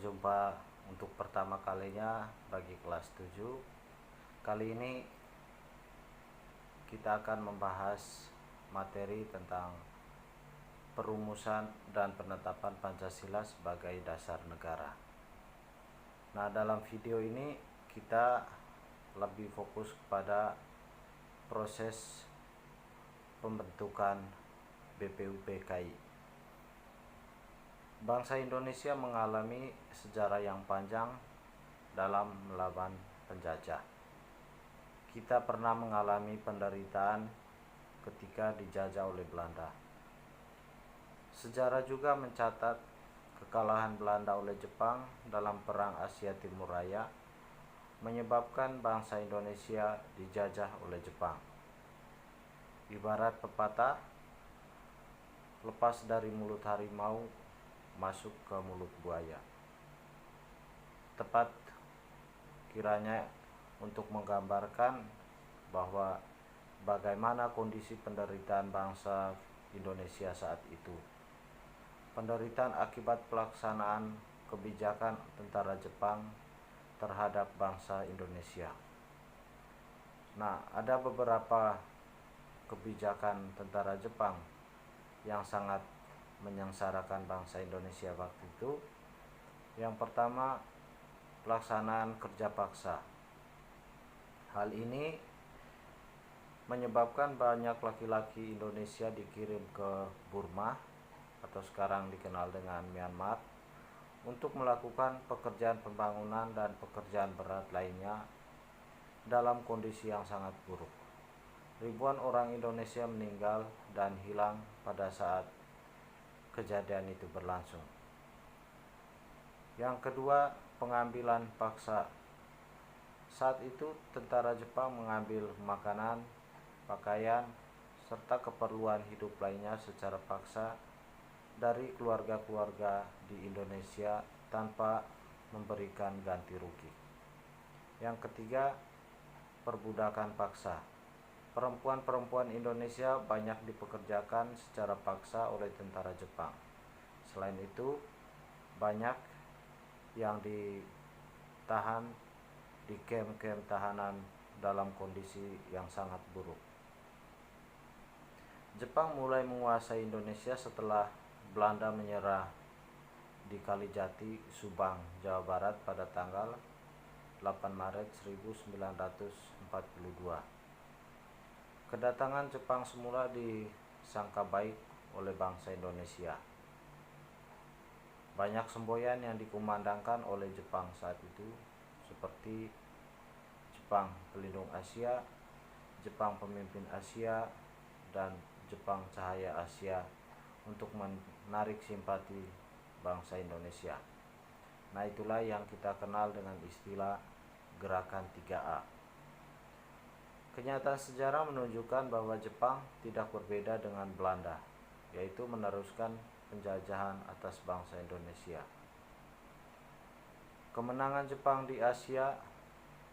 berjumpa untuk pertama kalinya bagi kelas 7. Kali ini kita akan membahas materi tentang perumusan dan penetapan Pancasila sebagai dasar negara. Nah, dalam video ini kita lebih fokus kepada proses pembentukan BPUPKI. Bangsa Indonesia mengalami sejarah yang panjang dalam melawan penjajah. Kita pernah mengalami penderitaan ketika dijajah oleh Belanda. Sejarah juga mencatat kekalahan Belanda oleh Jepang dalam Perang Asia Timur Raya menyebabkan bangsa Indonesia dijajah oleh Jepang. Ibarat pepatah, lepas dari mulut harimau masuk ke mulut buaya. Tepat kiranya untuk menggambarkan bahwa bagaimana kondisi penderitaan bangsa Indonesia saat itu. Penderitaan akibat pelaksanaan kebijakan tentara Jepang terhadap bangsa Indonesia. Nah, ada beberapa kebijakan tentara Jepang yang sangat menyengsarakan bangsa Indonesia waktu itu. Yang pertama, pelaksanaan kerja paksa. Hal ini menyebabkan banyak laki-laki Indonesia dikirim ke Burma atau sekarang dikenal dengan Myanmar untuk melakukan pekerjaan pembangunan dan pekerjaan berat lainnya dalam kondisi yang sangat buruk. Ribuan orang Indonesia meninggal dan hilang pada saat kejadian itu berlangsung. Yang kedua, pengambilan paksa. Saat itu tentara Jepang mengambil makanan, pakaian, serta keperluan hidup lainnya secara paksa dari keluarga-keluarga di Indonesia tanpa memberikan ganti rugi. Yang ketiga, perbudakan paksa. Perempuan-perempuan Indonesia banyak dipekerjakan secara paksa oleh tentara Jepang. Selain itu, banyak yang ditahan di kamp-kamp tahanan dalam kondisi yang sangat buruk. Jepang mulai menguasai Indonesia setelah Belanda menyerah di Kalijati, Subang, Jawa Barat pada tanggal 8 Maret 1942. Kedatangan Jepang semula disangka baik oleh bangsa Indonesia. Banyak semboyan yang dikumandangkan oleh Jepang saat itu, seperti Jepang Pelindung Asia, Jepang Pemimpin Asia, dan Jepang Cahaya Asia untuk menarik simpati bangsa Indonesia. Nah, itulah yang kita kenal dengan istilah Gerakan 3A. Kenyataan sejarah menunjukkan bahwa Jepang tidak berbeda dengan Belanda, yaitu meneruskan penjajahan atas bangsa Indonesia. Kemenangan Jepang di Asia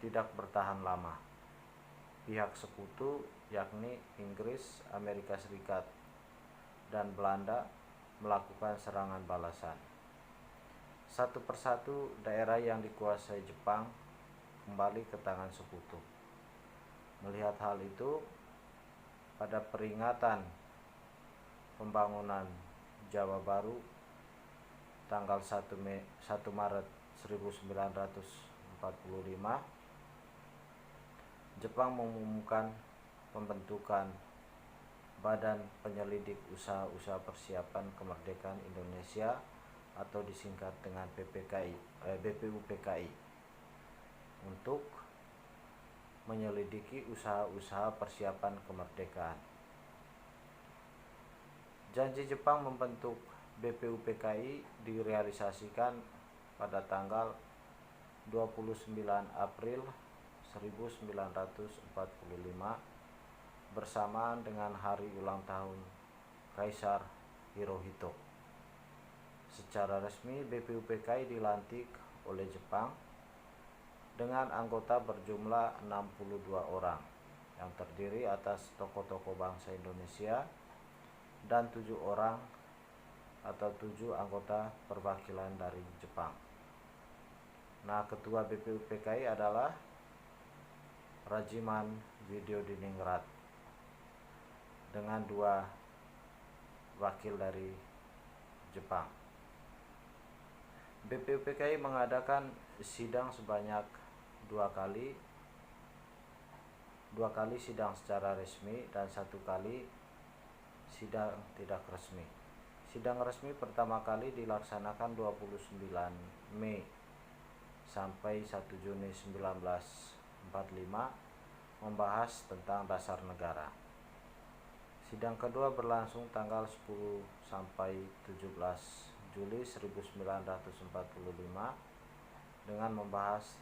tidak bertahan lama. Pihak sekutu, yakni Inggris, Amerika Serikat, dan Belanda melakukan serangan balasan. Satu persatu daerah yang dikuasai Jepang kembali ke tangan sekutu. Melihat hal itu, pada peringatan pembangunan Jawa Baru tanggal 1 Maret 1945, Jepang mengumumkan pembentukan Badan Penyelidik Usaha-Usaha Persiapan Kemerdekaan Indonesia atau disingkat dengan BPUPKI untuk menyelidiki usaha-usaha persiapan kemerdekaan. Janji Jepang membentuk BPUPKI direalisasikan pada tanggal 29 April 1945 bersamaan dengan hari ulang tahun Kaisar Hirohito. Secara resmi BPUPKI dilantik oleh Jepang dengan anggota berjumlah 62 orang yang terdiri atas tokoh-tokoh bangsa Indonesia dan 7 orang atau 7 anggota perwakilan dari Jepang. Nah, Ketua BPUPKI adalah Rajiman Widyodiningrat dengan 2 wakil dari Jepang. BPUPKI mengadakan sidang sebanyak 2 kali sidang secara resmi dan 1 kali sidang tidak resmi. Sidang resmi pertama kali dilaksanakan 29 Mei sampai 1 Juni 1945 membahas tentang dasar negara. Sidang kedua berlangsung tanggal 10 sampai 17 Juli 1945 dengan membahas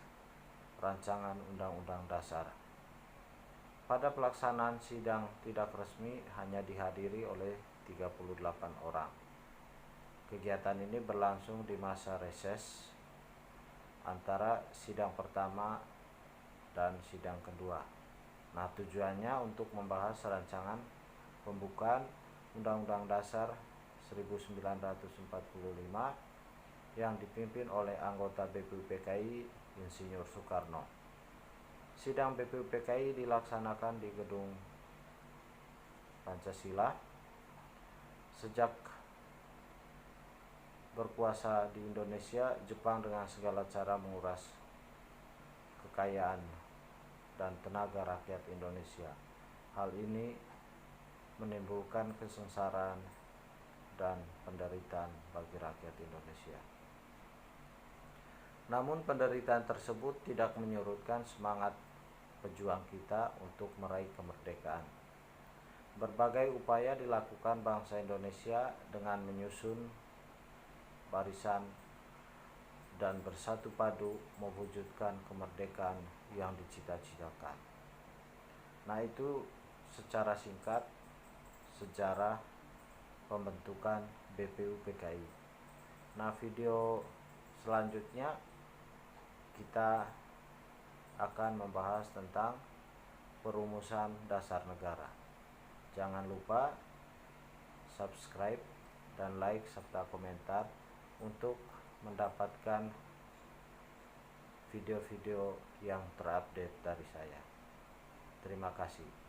rancangan Undang-Undang Dasar. Pada pelaksanaan sidang tidak resmi hanya dihadiri oleh 38 orang. Kegiatan ini berlangsung di masa reses antara sidang pertama dan sidang kedua. Nah, tujuannya untuk membahas rancangan pembukaan Undang-Undang Dasar 1945 yang dipimpin oleh anggota BPUPKI Insinyur Soekarno. Sidang BPUPKI dilaksanakan di Gedung Pancasila. Sejak berkuasa di Indonesia, Jepang dengan segala cara menguras kekayaan dan tenaga rakyat Indonesia. Hal ini menimbulkan kesengsaraan dan penderitaan bagi rakyat Indonesia. Namun penderitaan tersebut tidak menyurutkan semangat pejuang kita untuk meraih kemerdekaan. Berbagai upaya dilakukan bangsa Indonesia dengan menyusun barisan dan bersatu padu mewujudkan kemerdekaan yang dicita-citakan. Nah, itu secara singkat sejarah pembentukan BPUPKI. Nah, video selanjutnya kita akan membahas tentang perumusan dasar negara. Jangan lupa subscribe dan like serta komentar untuk mendapatkan video-video yang terupdate dari saya. Terima kasih.